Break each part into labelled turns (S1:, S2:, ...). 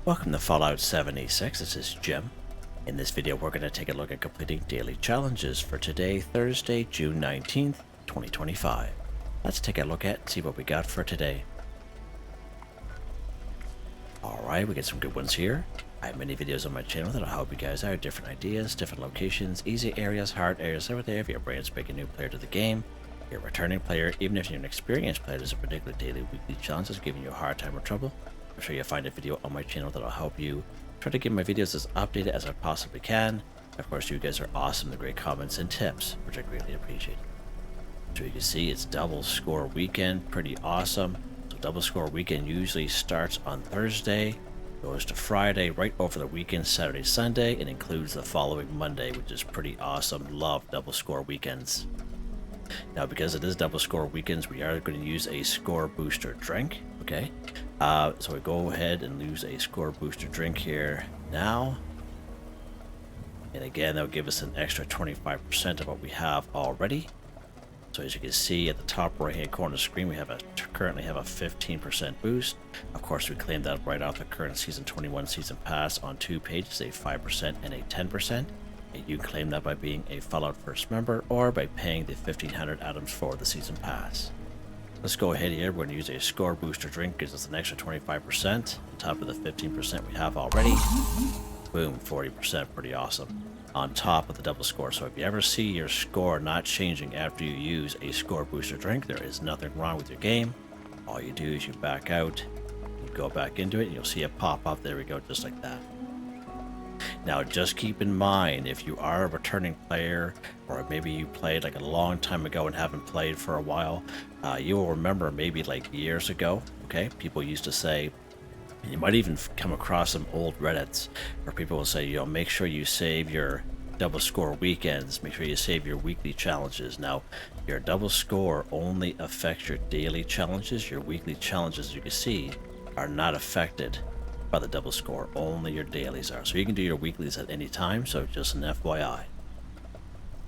S1: Welcome to Fallout 76, this is Jim. In this video we're going to take a look at completing daily challenges for today, Thursday, June 19th, 2025. Let's take a look at and see what we got for today. Alright, we get some good ones here. I have many videos on my channel that'll help you guys out, different ideas, different locations, easy areas, hard areas, over there if you're a brand spanking new player to the game. If you're a returning player, even if you're an experienced player, there's a particular daily, weekly challenge that's giving you a hard time or trouble. I'm sure you'll find a video on my channel that'll help you. Try to keep my videos as updated as I possibly can. Of course, you guys are awesome, the great comments and tips, which I greatly appreciate. So you can see it's double score weekend, pretty awesome. So double score weekend usually starts on Thursday, goes to Friday, right over the weekend, Saturday, Sunday, and includes the following Monday, which is pretty awesome. Love double score weekends. Now, because it is double score weekends, we are going to use a score booster drink. Okay, so we go ahead and use a score booster drink here now, and again that'll give us an extra 25% of what we have already. So as you can see at the top right hand corner of the screen, we have currently have a 15% boost. Of course, we claimed that right off the current season 21 season pass on 2 pages, a 5% and a 10%. And you can claim that by being a Fallout First member or by paying the 1500 atoms for the season pass. Let's go ahead here. We're going to use a score booster drink, gives us an extra 25% on top of the 15% we have already. Boom, 40%, pretty awesome. On top of the double score. So if you ever see your score not changing after you use a score booster drink, there is nothing wrong with your game. All you do is you back out, you go back into it, and you'll see it pop up. There we go, just like that. Now, just keep in mind, if you are a returning player, or maybe you played like a long time ago and haven't played for a while, you will remember maybe like years ago, okay, people used to say, you might even come across some old Reddits where people will say, you know, make sure you save your double score weekends, make sure you save your weekly challenges. Now, your double score only affects your daily challenges. Your weekly challenges, as you can see, are not affected by the double score. Only your dailies are. So you can do your weeklies at any time, so just an FYI.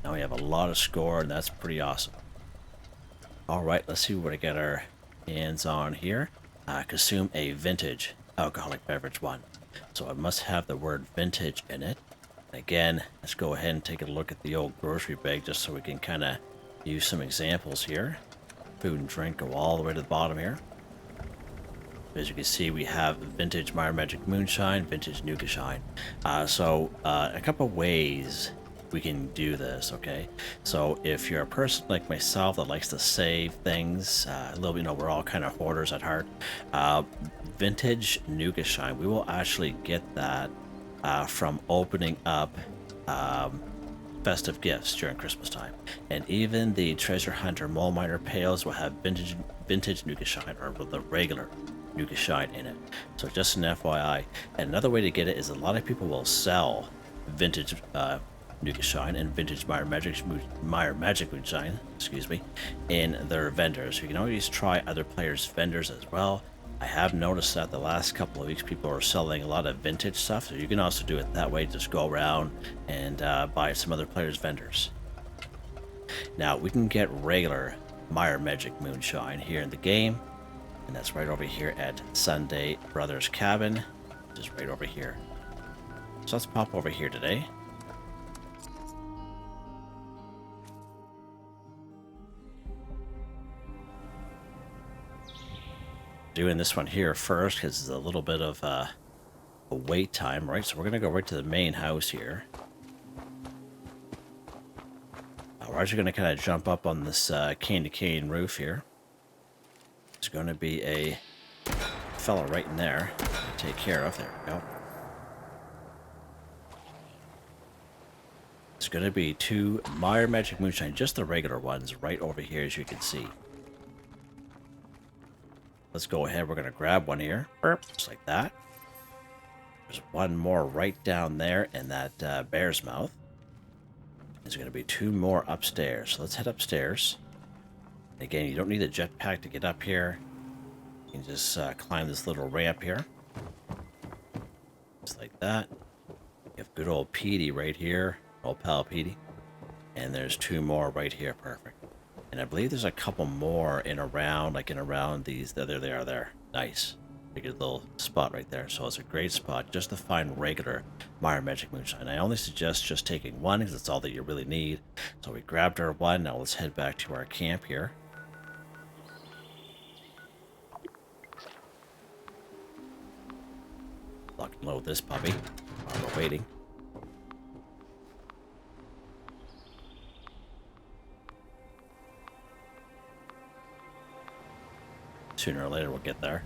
S1: Now we have a lot of score, and that's pretty awesome. Alright, let's see what I got our hands on here. Consume a vintage alcoholic beverage one. So it must have the word vintage in it. Again, let's go ahead and take a look at the old grocery bag just so we can kind of use some examples here. Food and drink go all the way to the bottom here. As you can see, we have vintage Meyer Magic Moonshine, vintage Nuka Shine. A couple ways we can do this, okay? So if you're a person like myself that likes to save things, a little bit, you know, we're all kind of hoarders at heart. Vintage Nuka Shine, we will actually get that from opening up festive gifts during Christmas time. And even the Treasure Hunter Mole Miner pails will have vintage Nuka Shine, or the regular Nuka Shine in it. So just an FYI. And another way to get it is a lot of people will sell vintage Nuka Shine and vintage Meyer Magic Moonshine, excuse me, in their vendors. You can always try other players' vendors as well. I have noticed that the last couple of weeks people are selling a lot of vintage stuff, so you can also do it that way. Just go around and buy some other players' vendors. Now we can get regular Meyer Magic Moonshine here in the game, and that's right over here at Sunday Brothers Cabin, just right over here. So let's pop over here today. Doing this one here first because it's a little bit of a wait time, right? So we're gonna go right to the main house here. We're actually gonna kind of jump up on this cane-to-cane roof here. There's going to be a fella right in there to take care of. There we go. There's going to be 2 Meyer Magic Moonshine, just the regular ones, right over here, as you can see. Let's go ahead. We're going to grab one here, just like that. There's one more right down there in that bear's mouth. There's going to be 2 more upstairs. So let's head upstairs. Again, you don't need a jetpack to get up here. You can just climb this little ramp here. Just like that. You have good old Petey right here. Old pal Petey. And there's 2 more right here. Perfect. And I believe there's a couple more in around, like in around these. There they are there. Nice. a good little spot right there. So it's a great spot just to find regular Minor Magic Moonshine. I only suggest just taking one because that's all that you really need. So we grabbed our one. Now let's head back to our camp here. Lock and load this puppy while we're waiting. Sooner or later we'll get there.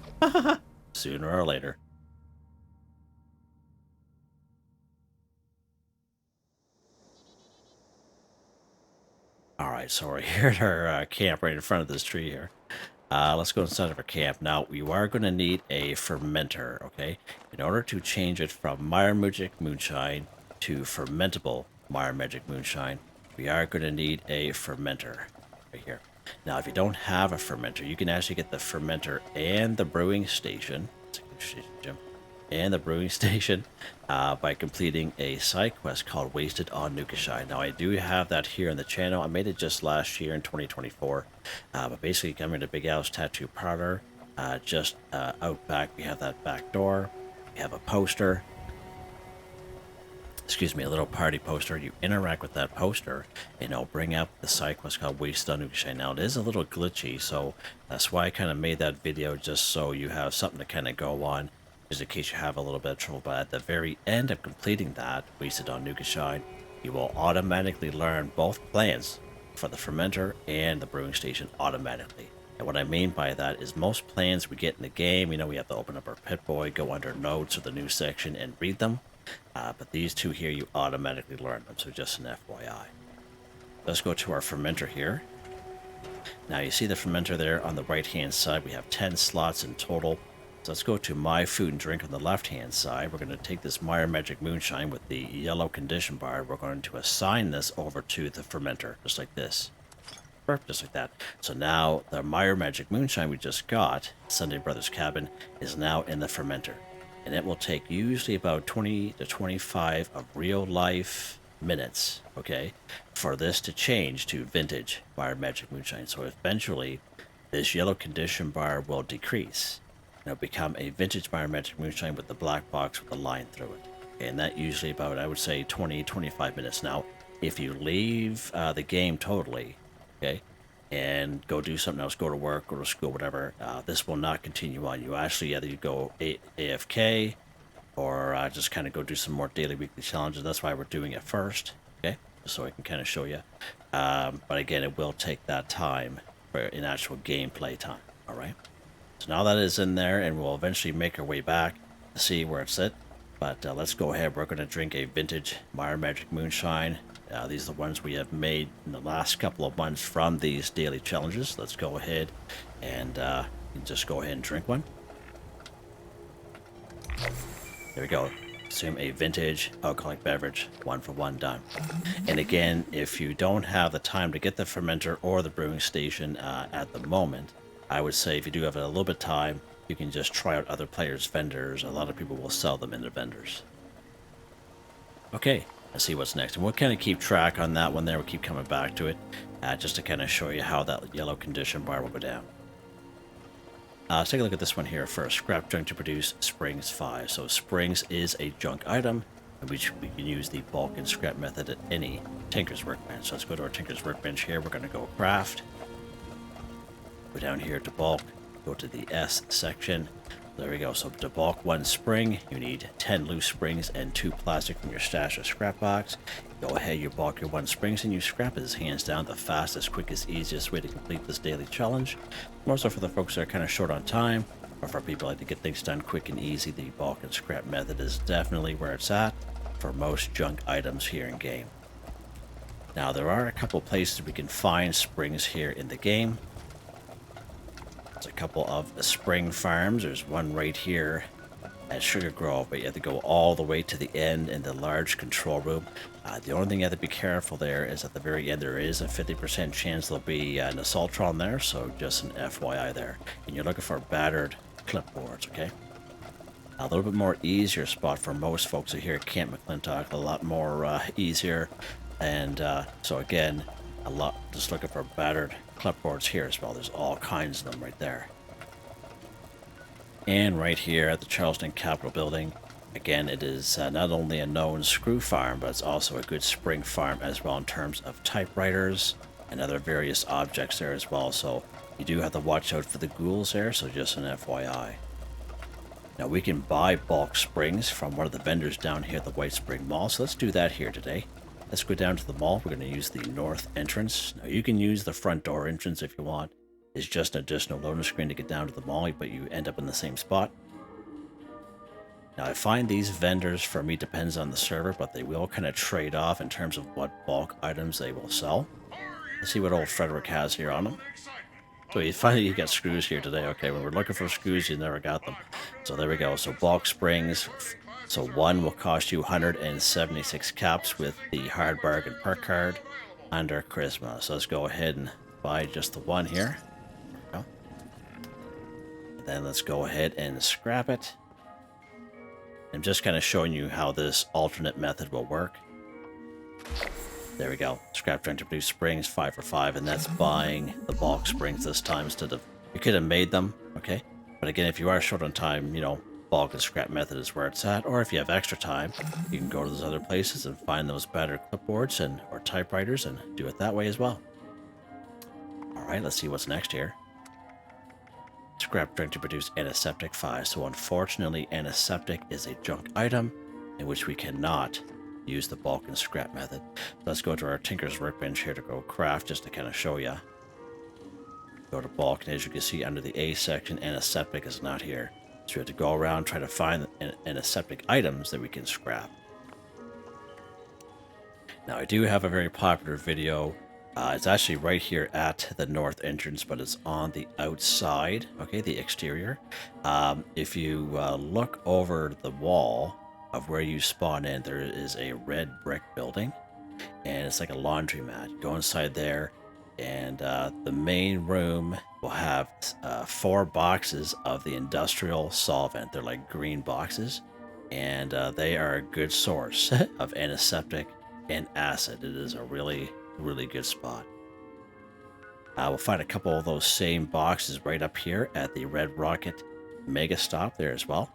S1: Sooner or later. Alright, so we're here at our camp right in front of this tree here. Let's go inside of our camp. Now, you are going to need a fermenter, okay? In order to change it from Minor Magic Moonshine to fermentable Minor Magic Moonshine, we are going to need a fermenter right here. Now, if you don't have a fermenter, you can actually get the fermenter and the brewing station, and the brewing station by completing a side quest called Wasted on Nukashai. Now, I do have that here on the channel. I made it just last year in 2024. But basically, coming to Big Al's Tattoo Parlor, just out back, we have that back door. We have a poster. Excuse me, a little party poster. You interact with that poster, and it'll bring up the side quest called Wasted on Nukashai. Now, it is a little glitchy, so that's why I kind of made that video, just so you have something to kind of go on, just in case you have a little bit of trouble. But at the very end of completing that, Wasted on Nukashai, you will automatically learn both plans for the fermenter and the brewing station automatically. And what I mean by that is most plans we get in the game, you know, we have to open up our Pip-Boy, go under notes or the new section and read them. But these two here, you automatically learn them, so just an FYI. Let's go to our fermenter here. Now you see the fermenter there on the right hand side. We have 10 slots in total. So let's go to My Food and Drink on the left hand side. We're going to take this Minor Magic Moonshine with the yellow condition bar. We're going to assign this over to the fermenter, just like this. Just like that. So now the Minor Magic Moonshine we just got, Sunday Brothers Cabin, is now in the fermenter. And it will take usually about 20 to 25 of real life minutes, okay, for this to change to vintage Minor Magic Moonshine. So eventually this yellow condition bar will decrease. It'll become a vintage Minor Magic Moonshine with the black box with a line through it. And that usually about, I would say, 20-25 minutes. Now, if you leave the game totally, okay, and go do something else, go to work, go to school, whatever, this will not continue on. You actually either you go AFK or just kind of go do some more daily, weekly challenges. That's why we're doing it first, okay, just so I can kind of show you. But again, it will take that time for an actual gameplay time, all right? So now that is in there, and we'll eventually make our way back to see where it's at. But let's go ahead. We're going to drink a vintage Minor Magic Moonshine. These are the ones we have made in the last couple of months from these daily challenges. Let's go ahead and just go ahead and drink one. There we go. Consume a vintage alcoholic beverage, 1 for 1 done. And again, if you don't have the time to get the fermenter or the brewing station at the moment, I would say if you do have a little bit of time, you can just try out other players' vendors. A lot of people will sell them in their vendors. Okay, let's see what's next. And we'll kind of keep track on that one there. We'll keep coming back to it just to kind of show you how that yellow condition bar will go down. Let's take a look at this one here first. Scrap junk to produce Springs 5. So Springs is a junk item, which we can use the bulk and scrap method at any Tinker's Workbench. So let's go to our Tinker's Workbench here. We're going to go craft. Go down here to bulk. Go to the S section. There we go. So to bulk 1 spring, you need 10 loose springs and 2 plastic from your stash or scrap box. Go ahead, you bulk your 1 springs and you scrap it. Is hands down the fastest, quickest, easiest way to complete this daily challenge. More so for the folks that are kind of short on time, or for people who like to get things done quick and easy, the bulk and scrap method is definitely where it's at for most junk items here in game. Now there are a couple places we can find springs here in the game. There's a couple of spring farms. There's one right here at Sugar Grove, but you have to go all the way to the end in the large control room. The only thing you have to be careful there is at the very end there is a 50% chance there'll be an Assaultron there, so just an FYI there. And you're looking for battered clipboards, okay? A little bit more easier spot for most folks here at Camp McClintock, a lot more easier. And so again, just looking for battered clipboards here as well. There's all kinds of them right there. And right here at the Charleston Capitol Building, again, it is not only a known screw farm, but it's also a good spring farm as well in terms of typewriters and other various objects there as well. So you do have to watch out for the ghouls there, so just an FYI. Now we can buy bulk springs from one of the vendors down here at the White Spring Mall, so let's do that here today. Let's go down to the mall. We're going to use the north entrance. Now you can use the front door entrance if you want. It's just an additional loading screen to get down to the mall, but you end up in the same spot. Now I find these vendors, for me, depends on the server, but they will kind of trade off in terms of what bulk items they will sell. Let's see what old Frederick has here on him. So you finally you got screws here today. Okay, when we're looking for screws, you never got them. So there we go. So bulk springs. So one will cost you 176 caps with the hard bargain perk card under Charisma. So let's go ahead and buy just the one here. And then let's go ahead and scrap it. I'm just kind of showing you how this alternate method will work. There we go. Scrap trying to produce springs, 5 for 5, and that's buying the bulk springs this time instead of... You could have made them, okay? But again, if you are short on time, you know, bulk and scrap method is where it's at. Or if you have extra time, you can go to those other places and find those better clipboards and or typewriters and do it that way as well. Alright, let's see what's next here. Scrap drink to produce Antiseptic 5. So unfortunately, Antiseptic is a junk item in which we cannot use the bulk and scrap method. Let's go to our Tinker's Workbench here to go craft, just to kind of show you. Go to bulk, and as you can see under the A section, Antiseptic is not here. So we have to go around, try to find antiseptic items that we can scrap. Now I do have a very popular video. It's actually right here at the north entrance, but it's on the outside, okay, the exterior. If you look over the wall of where you spawn in, there is a red brick building, and it's like a laundromat. You go inside there, and the main room will have 4 boxes of the industrial solvent. They're like green boxes, and they are a good source of antiseptic and acid. It is a really good spot. We'll find a couple of those same boxes right up here at the Red Rocket Mega Stop there as well.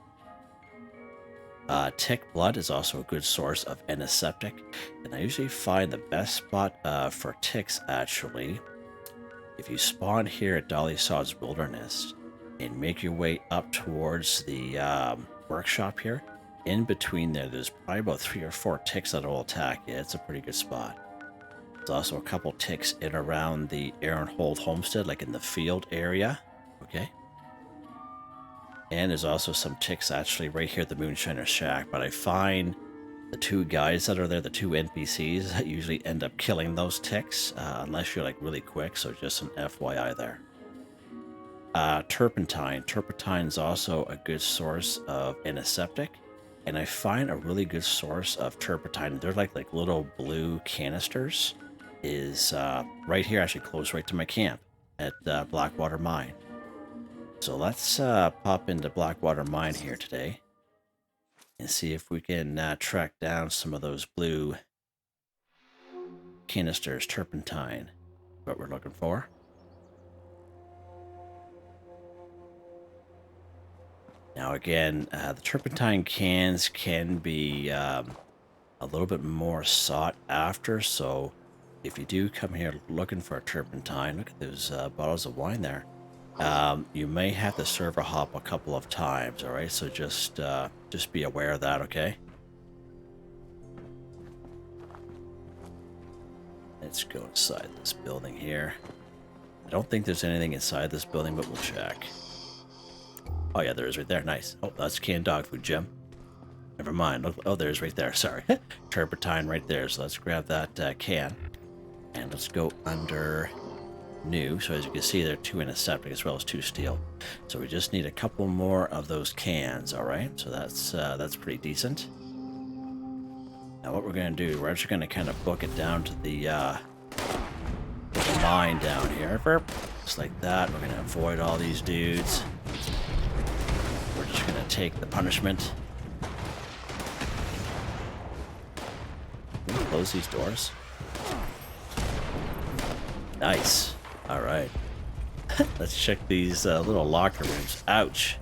S1: Tick blood is also a good source of antiseptic, and I usually find the best spot for ticks actually if you spawn here at Dolly Sod's Wilderness and make your way up towards the workshop here. In between there's probably about 3 or 4 ticks that will attack you. It's a pretty good spot. There's also a couple ticks in around the Aaronhold Homestead, like in the field area. Okay. And there's also some ticks actually right here at the Moonshiner Shack, but I find the 2 guys that are there, the 2 NPCs, that usually end up killing those ticks, unless you're like really quick, so just an FYI there. Turpentine. Turpentine is also a good source of antiseptic, and I find a really good source of turpentine. They're like little blue canisters. Is right here, actually close right to my camp at Blackwater Mine. So let's pop into Blackwater Mine here today and see if we can track down some of those blue canisters, turpentine, what we're looking for. Now again, the turpentine cans can be a little bit more sought after, so if you do come here looking for a turpentine, look at those bottles of wine there. You may have to server hop a couple of times, all right? So just be aware of that, okay? Let's go inside this building here. I don't think there's anything inside this building, but we'll check. Oh yeah, there is right there. Nice. Oh, that's canned dog food, Jim. Never mind. Look, oh, there's right there. Sorry. Turpentine right there. So let's grab that can. And let's go under new. So as you can see, there are 2 antiseptic as well as 2 steel. So we just need a couple more of those cans, all right? So that's pretty decent. Now what we're going to do, we're actually going to kind of book it down to the mine down here. Just like that. We're going to avoid all these dudes. We're just going to take the punishment. Can we close these doors? Nice. All right. Let's check these little locker rooms. Ouch.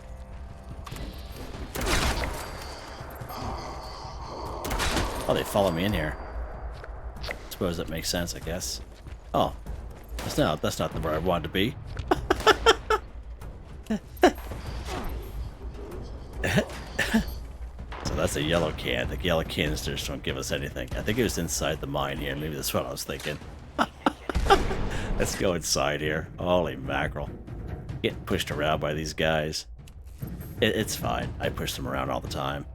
S1: Oh, they follow me in here. Suppose that makes sense, I guess. Oh, that's not where I wanted to be. So that's a yellow can. The yellow canisters don't give us anything. I think it was inside the mine here. Maybe that's what I was thinking. Let's go inside here. Holy mackerel. Getting pushed around by these guys. It's fine. I push them around all the time.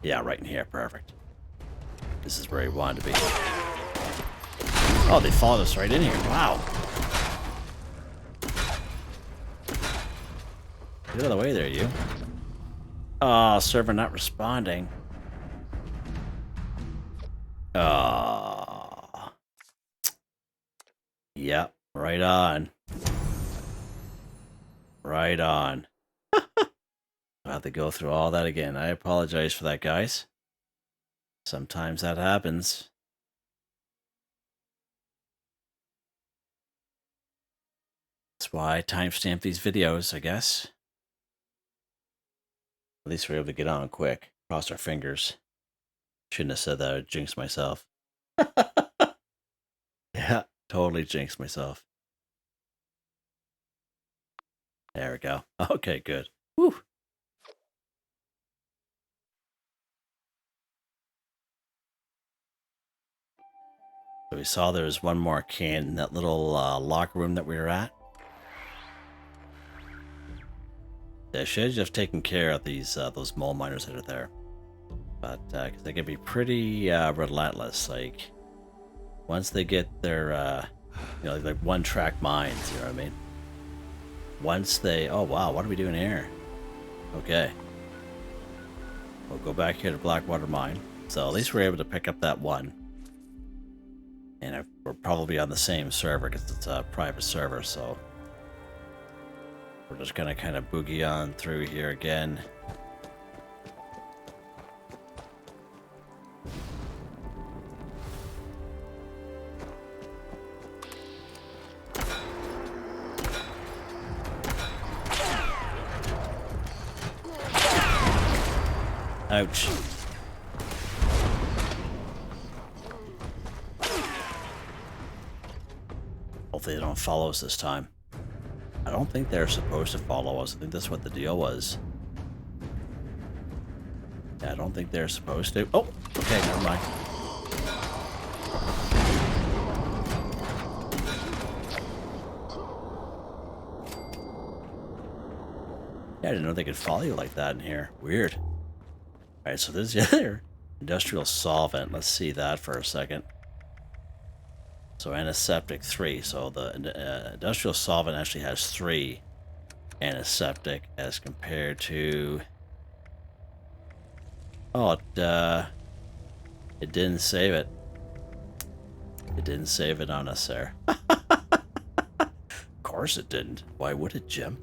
S1: Yeah, right in here. Perfect. This is where he wanted to be. Oh, they followed us right in here. Wow. Get out of the way there, you. Oh, server not responding. Oh. Yep, right on. Right on. I'll have to go through all that again. I apologize for that, guys. Sometimes that happens. That's why I timestamp these videos, I guess. At least we're able to get on quick. Cross our fingers. Shouldn't have said that. I jinxed myself. Yeah, totally jinxed myself. There we go. Okay, good. Whew. So we saw there was one more can in that little locker room that we were at. They should have taken care of these those mole miners that are there, but cause they can be pretty relentless. Like once they get their you know, like one-track mines. You know what I mean? Once they, oh wow, what are we doing here? Okay, we'll go back here to Blackwater Mine. So at least we're able to pick up that one, and we're probably on the same server because it's a private server. So. We're just gonna kind of boogie on through here again. Ouch. Hopefully they don't follow us this time. I don't think they're supposed to follow us. I think that's what the deal was. Yeah, I don't think they're supposed to. Oh, okay, never mind. Yeah, I didn't know they could follow you like that in here. Weird. Alright, so this is the other industrial solvent. Let's see that for a second. So Antiseptic 3. So the industrial solvent actually has 3 antiseptic as compared to... Oh, it didn't save it. It didn't save it on us there. Of course it didn't. Why would it, Jim?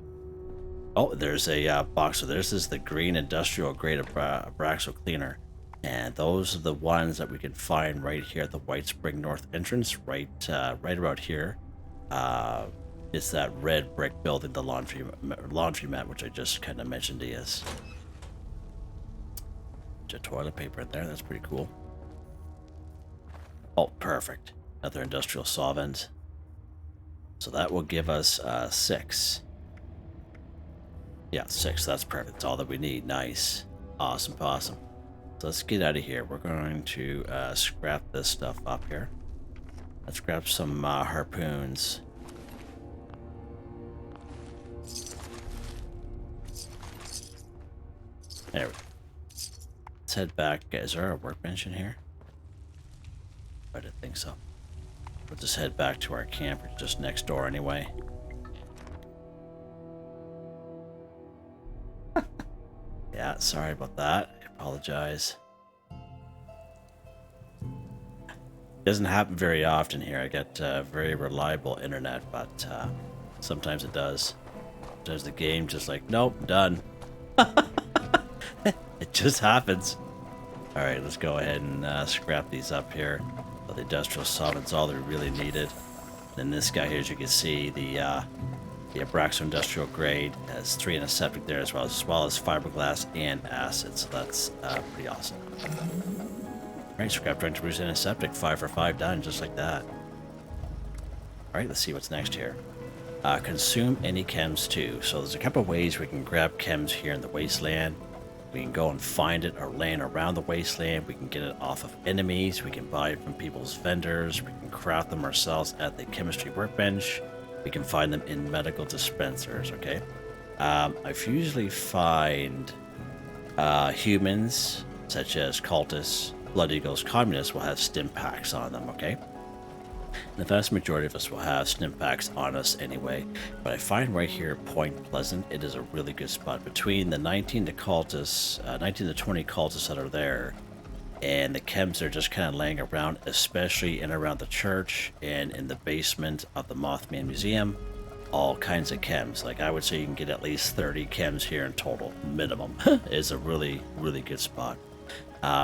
S1: Oh, there's a box. So this is the green industrial grade of Abraxo cleaner. And those are the ones that we can find right here at the White Spring North entrance, right about here. It's that red brick building, the laundromat, which I just kind of mentioned to you. There's toilet paper in there. That's pretty cool. Oh, perfect. Another industrial solvent. So that will give us 6. Yeah, 6. That's perfect. That's all that we need. Nice. Awesome, awesome. So let's get out of here. We're going to scrap this stuff up here. Let's grab some harpoons. There we go. Let's head back. Is there a workbench in here? I didn't think so. We'll just head back to our camp. It's just next door anyway. Yeah, sorry about that. I apologize. It doesn't happen very often here. I get very reliable internet, but sometimes it does. Sometimes the game just like, nope, done. It just happens. Alright, let's go ahead and scrap these up here. So the industrial solvent's all they really needed. And this guy here, as you can see, the The Abraxo Industrial Grade has 3 Antiseptic there as well as fiberglass and acid, so that's pretty awesome. Alright, scrap joint to bruise Antiseptic, 5 for 5 done, just like that. Alright, let's see what's next here. Consume any chems too. So there's a couple of ways we can grab chems here in the wasteland. We can go and find it or laying around the wasteland. We can get it off of enemies. We can buy it from people's vendors. We can craft them ourselves at the chemistry workbench. We can find them in medical dispensers, okay? I usually find humans, such as cultists, blood eagles, communists, will have stim packs on them, okay? The vast majority of us will have stim packs on us anyway, but I find right here at Point Pleasant, it is a really good spot. Between the 19 to 20 cultists that are there, and the chems are just kind of laying around, especially in around the church and in the basement of the Mothman Museum, all kinds of chems. Like I would say you can get at least 30 chems here in total, minimum. It's a really, really good spot.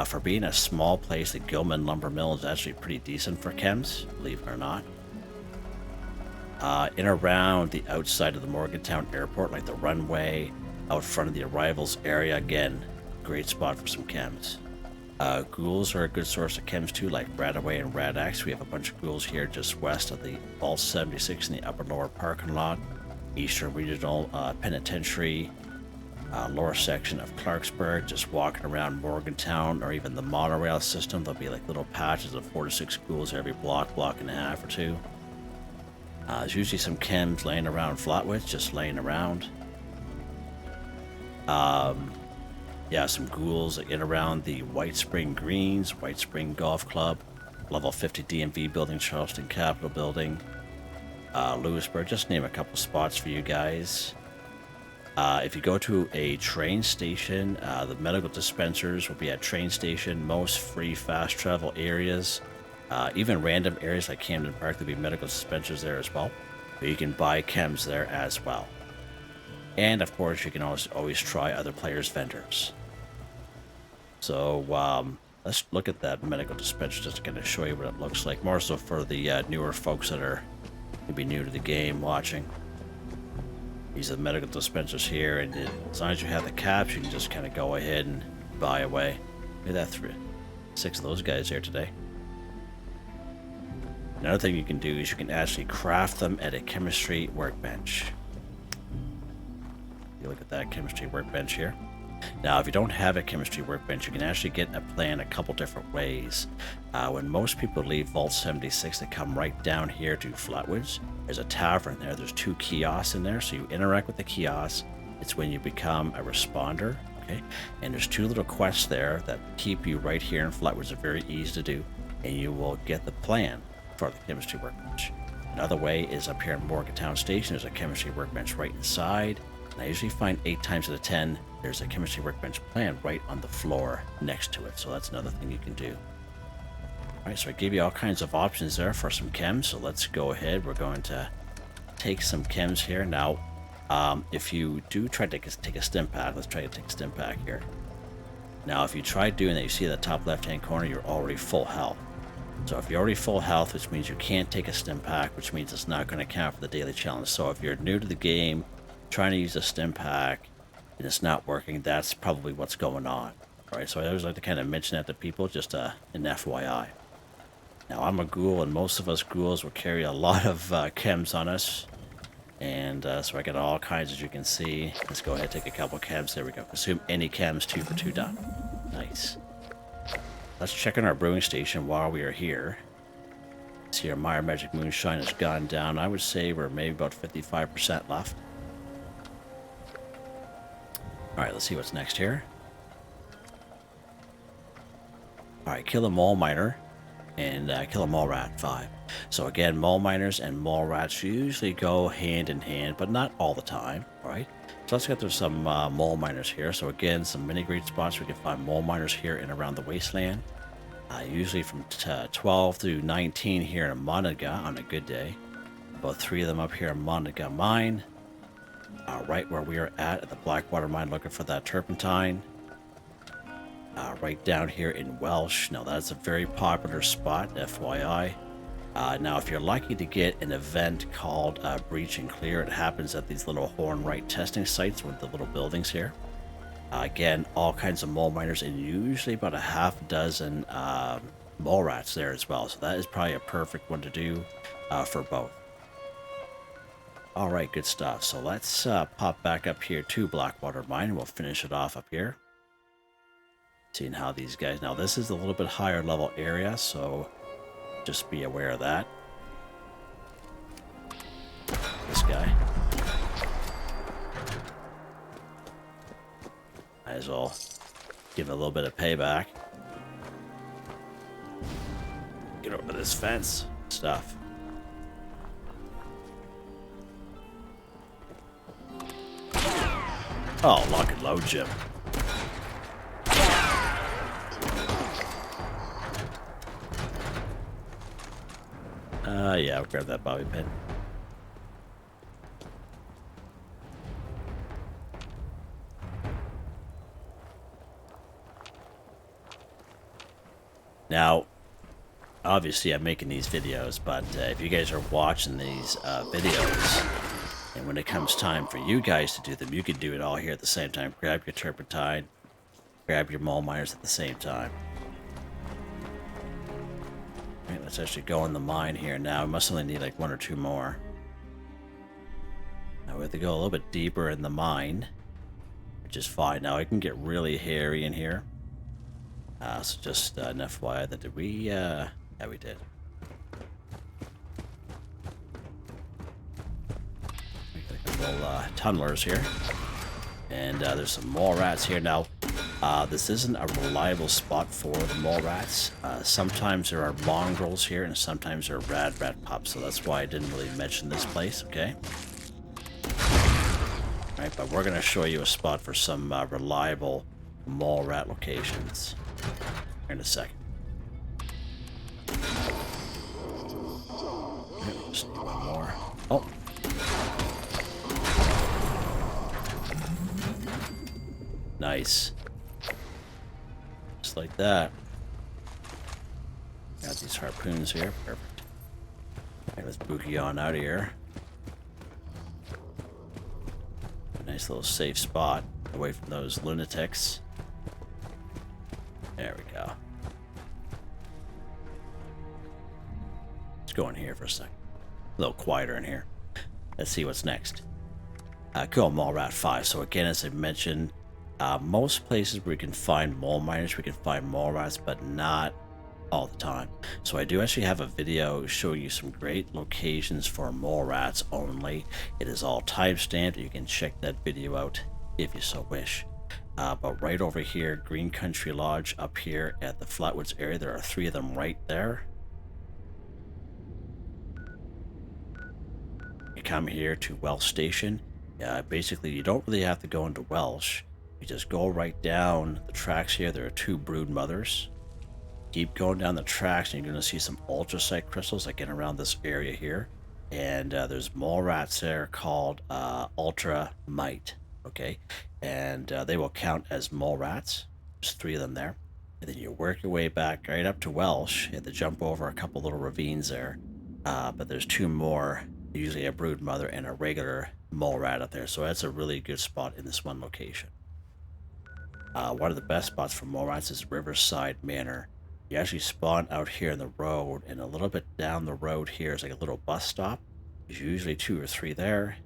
S1: For being a small place, the Gilman Lumber Mill is actually pretty decent for chems, believe it or not. In around the outside of the Morgantown Airport, like the runway, out front of the arrivals area, again, great spot for some chems. Ghouls are a good source of chems too, like Radaway and Radax. We have a bunch of ghouls here just west of the Vault 76 in the upper lower parking lot. Eastern Regional Penitentiary. Lower section of Clarksburg, just walking around Morgantown or even the monorail system. There'll be like little patches of 4 to 6 ghouls every block and a half or two. There's usually some chems laying around Flatwoods, just laying around. Yeah, some ghouls in around the White Spring Greens, White Spring Golf Club, Level 50 DMV building, Charleston Capitol building, Lewisburg, just name a couple spots for you guys. If you go to a train station, the medical dispensers will be at train station. Most free fast travel areas, even random areas like Camden Park, there'll be medical dispensers there as well. But you can buy chems there as well. And of course, you can always try other players' vendors. So let's look at that medical dispenser just to kind of show you what it looks like. More so for the newer folks that are maybe new to the game watching. These are the medical dispensers here, and as long as you have the caps, you can just kind of go ahead and buy away. Look at that, 6 of those guys here today. Another thing you can do is you can actually craft them at a chemistry workbench. You look at that chemistry workbench here. Now, if you don't have a chemistry workbench, you can actually get a plan a couple different ways. When most people leave Vault 76, they come right down here to Flatwoods. There's a tavern there. There's 2 kiosks in there, so you interact with the kiosks. It's when you become a responder, okay? And there's 2 little quests there that keep you right here in Flatwoods. They're very easy to do, and you will get the plan for the chemistry workbench. Another way is up here in Morgantown Station. There's a chemistry workbench right inside. And I usually find 8 times out of 10, there's a chemistry workbench plan right on the floor next to it. So that's another thing you can do. Alright, so I gave you all kinds of options there for some chems. So let's go ahead. We're going to take some chems here. Now, if you do try to take a stim pack, let's try to take a stim pack here. Now, if you try doing that, you see the top left-hand corner, you're already full health. So if you're already full health, which means you can't take a stim pack, which means it's not going to count for the daily challenge. So if you're new to the game, trying to use a stim pack, and it's not working, that's probably what's going on. Right, so I always like to kind of mention that to people, just an FYI. Now, I'm a ghoul, and most of us ghouls will carry a lot of chems on us. And so I got all kinds, as you can see. Let's go ahead and take a couple chems. There we go. Consume any chems, 2 for 2 done. Nice. Let's check on our brewing station while we are here. See, our Meyer Magic Moonshine has gone down. I would say we're maybe about 55% left. Alright, let's see what's next here. Alright, kill a mole miner and kill a mole rat, 5. So again, mole miners and mole rats usually go hand in hand, but not all the time, alright? So let's get through some mole miners here. So again, some mini great spots we can find mole miners here and around the wasteland. Usually from 12 through 19 here in Monaga on a good day. About 3 of them up here in Monaga Mine. Right where we are at the Blackwater Mine looking for that turpentine. Right down here in Welsh. Now that's a very popular spot, FYI. Now, if you're lucky to get an event called Breach and Clear, it happens at these little Hornwright testing sites with the little buildings here. Again, all kinds of mole miners and usually about a half dozen mole rats there as well. So that is probably a perfect one to do for both. Alright, good stuff. So let's pop back up here to Blackwater Mine and we'll finish it off up here. Seeing how these guys... Now, this is a little bit higher level area, so just be aware of that. This guy. Might as well give a little bit of payback. Get over this fence. Stuff. Oh, lock and load, Jim. Yeah, I'll grab that bobby pin. Now, obviously I'm making these videos, but if you guys are watching these videos, and when it comes time for you guys to do them, you can do it all here at the same time. Grab your turpentine, grab your mole miners at the same time. Alright, let's actually go in the mine here now. We must only need like one or two more. Now we have to go a little bit deeper in the mine, which is fine. Now it can get really hairy in here. So just an FYI that did we, yeah we did. We got a couple tunnelers here. And there's some mole rats here. Now, this isn't a reliable spot for the mole rats. Sometimes there are mongrels here and sometimes there are rat pups. So that's why I didn't really mention this place, okay? Alright, but we're going to show you a spot for some reliable mole rat locations here in a second. Just need one more. Oh. Nice. Just like that. Got these harpoons here. Perfect. Alright, let's boogie on out of here. Nice little safe spot away from those lunatics. There we go. Let's go in here for a second. A little quieter in here. Let's see what's next. Cool, Mole Rat 5. So again, as I mentioned, most places where we can find mole miners, we can find mole rats, but not all the time. So I do actually have a video showing you some great locations for mole rats only. It is all time-stamped. You can check that video out if you so wish. But right over here, Green Country Lodge up here at the Flatwoods area, there are 3 of them right there. You come here to Welsh Station. Basically, you don't really have to go into Welsh. You just go right down the tracks here. There are 2 brood mothers. Keep going down the tracks and you're going to see some ultracite crystals again around this area here. And there's mole rats there called Ultra Mite. Okay, and they will count as mole rats. There's 3 of them there. And then you work your way back right up to Welsh. You have to jump over a couple little ravines there. But there's 2 more, usually a brood mother and a regular mole rat up there. So that's a really good spot in this one location. One of the best spots for mole rats is Riverside Manor. You actually spawn out here in the road, and a little bit down the road here is like a little bus stop. There's usually 2 or 3 there.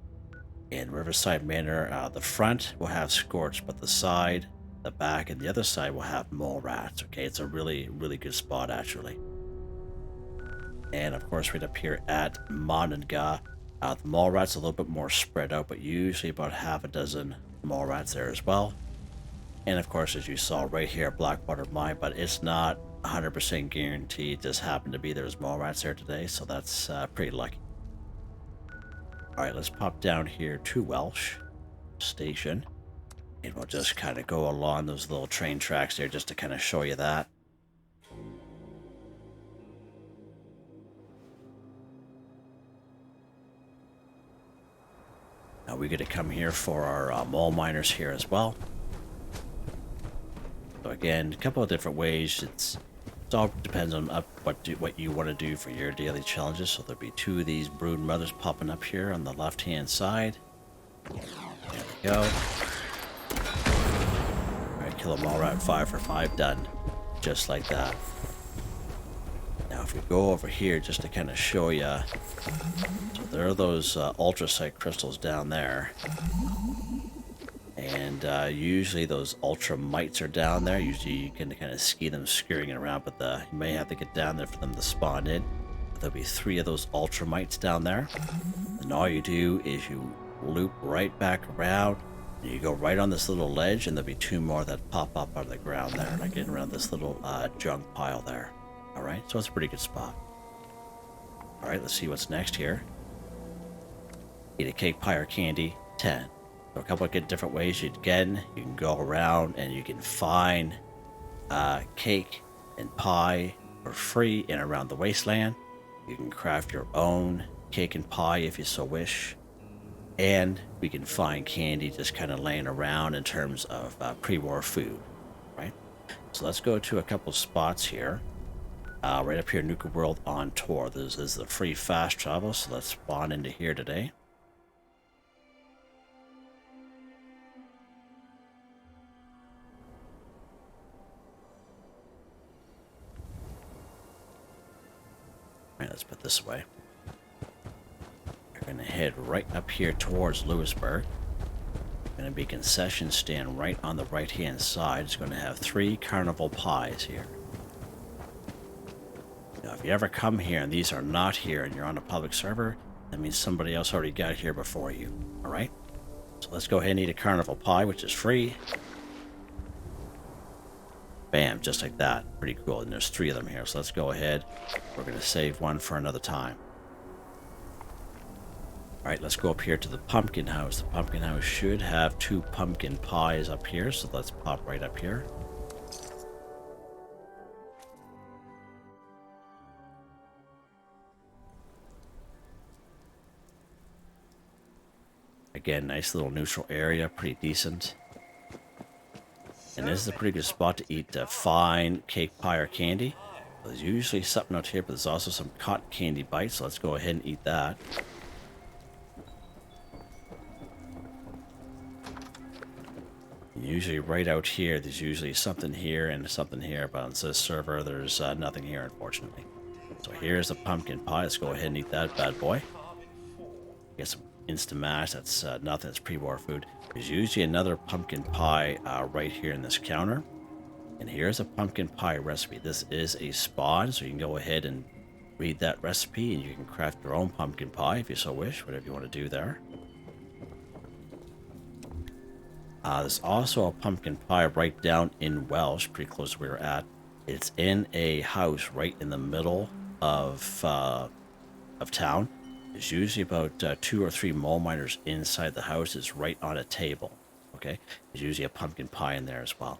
S1: In Riverside Manor, the front will have scorch, but the side, the back, and the other side will have mole rats. Okay, it's a really, really good spot actually. And of course, right up here at Monongah, the mole rats a little bit more spread out, but usually about half a dozen mole rats there as well. And of course, as you saw right here at Blackwater Mine, but it's not 100% guaranteed. Just happened to be there's mole rats there today, so that's pretty lucky. Alright, let's pop down here to Welsh Station. And we'll just kind of go along those little train tracks there just to kind of show you that. Now we're going to come here for our mole miners here as well. So again, a couple of different ways. It's It all depends on what you want to do for your daily challenges. So there'll be 2 of these brood mothers popping up here on the left-hand side. There we go. Alright, kill them all right. 5 for 5, done. Just like that. Now if we go over here just to kind of show you. So there are those ultracite crystals down there. And usually those ultra mites are down there. Usually you can kind of see them scurrying around, but you may have to get down there for them to spawn in. But there'll be 3 of those ultra mites down there. And all you do is you loop right back around. And you go right on this little ledge, and there'll be 2 more that pop up out of the ground there, like getting around this little junk pile there. Alright, so it's a pretty good spot. Alright, let's see what's next here. Eat a cake, pie, or candy, 10. So a couple of different ways you can go around and you can find cake and pie for free in around the wasteland. You can craft your own cake and pie if you so wish. And we can find candy just kind of laying around in terms of pre-war food, right? So let's go to a couple spots here. Right up here, Nuka World on tour. This is the free fast travel, so let's spawn into here today. Alright, let's put this away. We're going to head right up here towards Lewisburg. Going to be a concession stand right on the right hand side. It's going to have 3 carnival pies here. Now if you ever come here and these are not here and you're on a public server, that means somebody else already got here before you. Alright? So let's go ahead and eat a carnival pie, which is free. Bam, just like that. Pretty cool. And there's 3 of them here, so let's go ahead. We're going to save one for another time. Alright, let's go up here to the pumpkin house. The pumpkin house should have 2 pumpkin pies up here, so let's pop right up here. Again, nice little neutral area, pretty decent. And this is a pretty good spot to eat fine cake, pie, or candy. There's usually something out here, but there's also some cotton candy bites, so let's go ahead and eat that. And usually right out here, there's usually something here and something here, but on this server, there's nothing here, unfortunately. So here's the pumpkin pie. Let's go ahead and eat that bad boy. Get some Instamash. That's nothing. It's pre-war food. There's usually another pumpkin pie right here in this counter. And here's a pumpkin pie recipe. This is a spawn, so you can go ahead and read that recipe, and you can craft your own pumpkin pie if you so wish, whatever you want to do there. There's also a pumpkin pie right down in Welsh, pretty close to where we're at. It's in a house right in the middle of town. There's usually about 2 or 3 mole miners inside the house. It's right on a table. Okay, there's usually a pumpkin pie in there as well.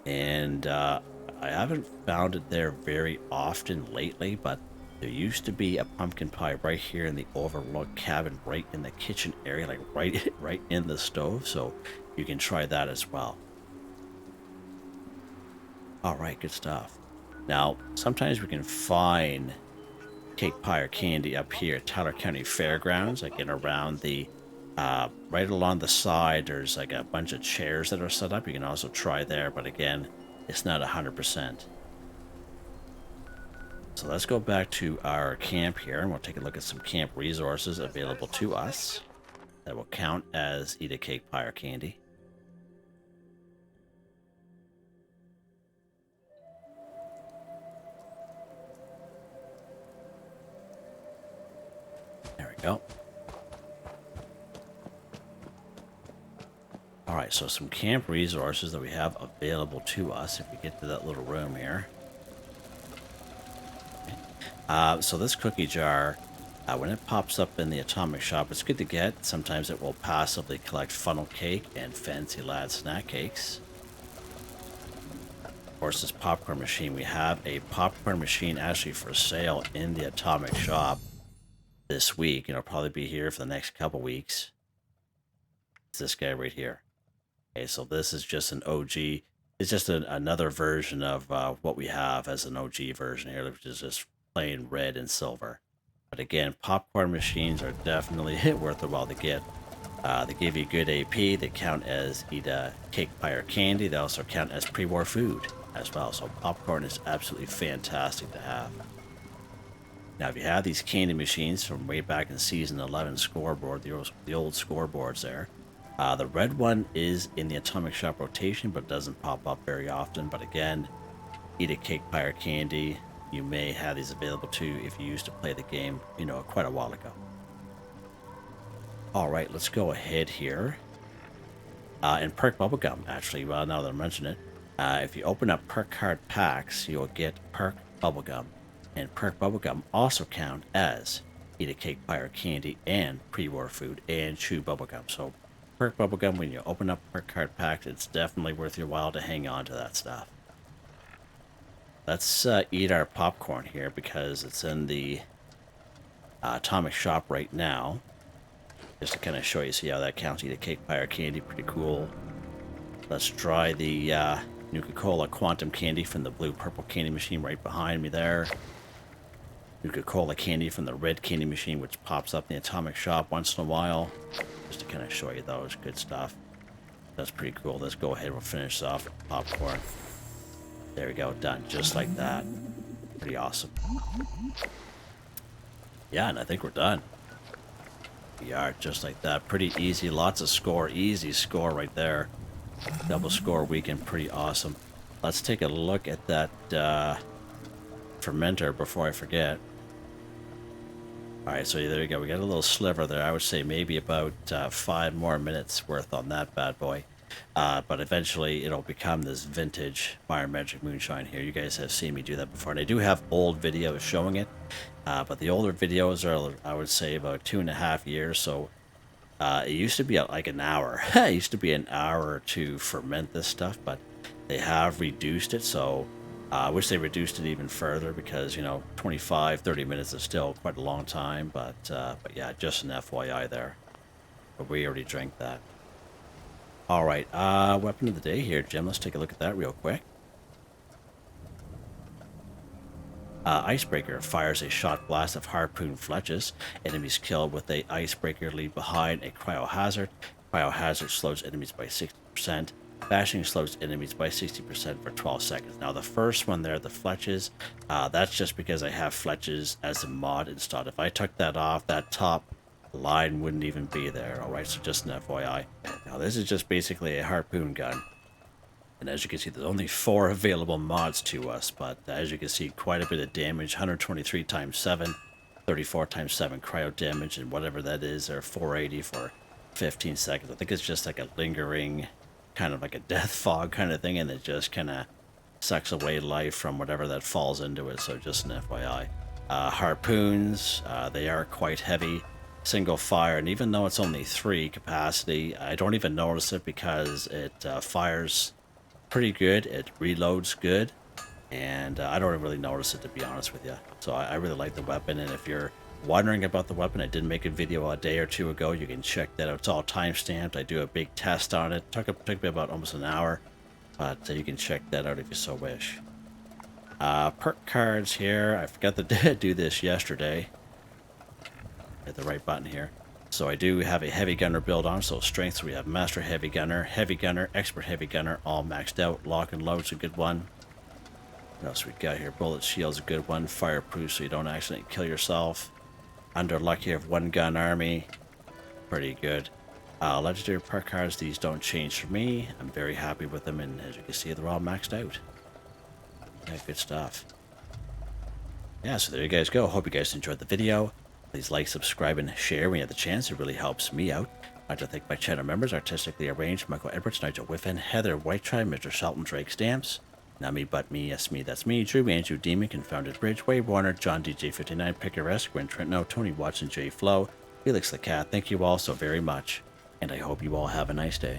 S1: And I haven't found it there very often lately, but there used to be a pumpkin pie right here in the overlook cabin, right in the kitchen area, like right in the stove. So you can try that as well. All right, good stuff. Now, sometimes we can find cake, pie, or candy up here at Tyler County Fairgrounds, like in around the right along the side. There's like a bunch of chairs that are set up. You can also try there, but again, it's not 100%. So let's go back to our camp here, and we'll take a look at some camp resources available to us that will count as eat a cake, pie, or candy. There we go. Alright, so some camp resources that we have available to us if we get to that little room here. So this cookie jar, when it pops up in the atomic shop, it's good to get. Sometimes it will passively collect funnel cake and fancy lad snack cakes. Of course, this popcorn machine, we have a popcorn machine actually for sale in the atomic shop this week. It'll probably be here for the next couple weeks. It's this guy right here. Okay, so this is just an OG It's just another version of what we have as an OG version here, which is just plain red and silver. But again, popcorn machines are definitely worth the while to get. They give you good AP. They count as either cake, pie, or candy. They also count as pre-war food as well. So popcorn is absolutely fantastic to have. Now, if you have these candy machines from way back in Season 11 scoreboard, the old scoreboards there, the red one is in the Atomic Shop rotation, but doesn't pop up very often. But again, eat a cake, pie, or candy. You may have these available too if you used to play the game, quite a while ago. All right, let's go ahead here. And Perk Bubblegum, actually, well, now that I mention it, if you open up Perk card packs, you'll get Perk Bubblegum. And Perk Bubblegum also count as eat a cake, pie, or candy, and pre-war food, and chew bubblegum. So Perk Bubblegum, when you open up Perk card packs, it's definitely worth your while to hang on to that stuff. Let's eat our popcorn here because it's in the Atomic Shop right now. Just to kind of show you, see how that counts. Eat a cake, pie, or candy. Pretty cool. Let's try the Nuka-Cola Quantum Candy from the blue purple candy machine right behind me there. Nuka-Cola candy from the red candy machine, which pops up in the Atomic Shop once in a while. Just to kind of show you those. Good stuff. That's pretty cool. Let's go ahead and we'll finish off with popcorn. There we go. Done. Just like that. Pretty awesome. Yeah, and I think we're done. We are, just like that. Pretty easy. Lots of score. Easy score right there. Double score weekend. Pretty awesome. Let's take a look at that fermenter before I forget. Alright, so there you go. We got a little sliver there. I would say maybe about 5 more minutes worth on that bad boy. But eventually it'll become this vintage Fire Magic Moonshine here. You guys have seen me do that before. And I do have old videos showing it. But the older videos are, I would say, about 2.5 years. So it used to be like an hour. It used to be an hour to ferment this stuff. But they have reduced it. So I wish they reduced it even further because, 25, 30 minutes is still quite a long time. But yeah, just an FYI there. But we already drank that. All right, weapon of the day here, Jim. Let's take a look at that real quick. Icebreaker fires a shot blast of harpoon fletches. Enemies killed with a icebreaker leave behind a cryohazard. Cryohazard slows enemies by 60%. Bashing slows enemies by 60% for 12 seconds. Now the first one there, the fletches, that's just because I have fletches as a mod installed. If I took that off, that top line wouldn't even be there. Alright, so just an FYI. Now this is just basically a harpoon gun. And as you can see, there's only 4 available mods to us, but as you can see, quite a bit of damage. 123 times 7, 34 times 7 cryo damage, and whatever that is, or 480 for 15 seconds. I think it's just like a lingering, kind of like a death fog kind of thing, and it just kind of sucks away life from whatever that falls into it, so just an FYI. Harpoons, they are quite heavy. Single fire, and even though it's only 3 capacity, I don't even notice it because it fires pretty good, it reloads good, and I don't really notice it, to be honest with you. So I really like the weapon, and if you're wondering about the weapon, I did make a video a day or 2 ago. You can check that out. It's all time-stamped. I do a big test on it. Took me about almost an hour, but you can check that out if you so wish. Perk cards here. I forgot to do this yesterday. Hit the right button here. So I do have a heavy gunner build on, so strengths we have master heavy gunner, expert heavy gunner, all maxed out. Lock and load's a good one. What else we got here? Bullet shield's a good one. Fireproof so you don't accidentally kill yourself. Under luck here, 1 gun army. Pretty good. Legendary perk cards, these don't change for me. I'm very happy with them, and as you can see, they're all maxed out. Yeah, good stuff. Yeah, so there you guys go. Hope you guys enjoyed the video. Please like, subscribe, and share when you have the chance. It really helps me out. I'd like to thank my channel members, Artistically Arranged, Michael Edwards, Nigel Wiffen, Heather, Whitetribe, Mr. Shelton, Drake Stamps, NotMeButMeYesMe, That's Me, Drew, Andrew, Demon, Confoundedbridge, Wade Warner, John DJ59, Picquerist, Gwen Trutnau, Tony Watson, J Flow, Felix the Cat. Thank you all so very much, and I hope you all have a nice day.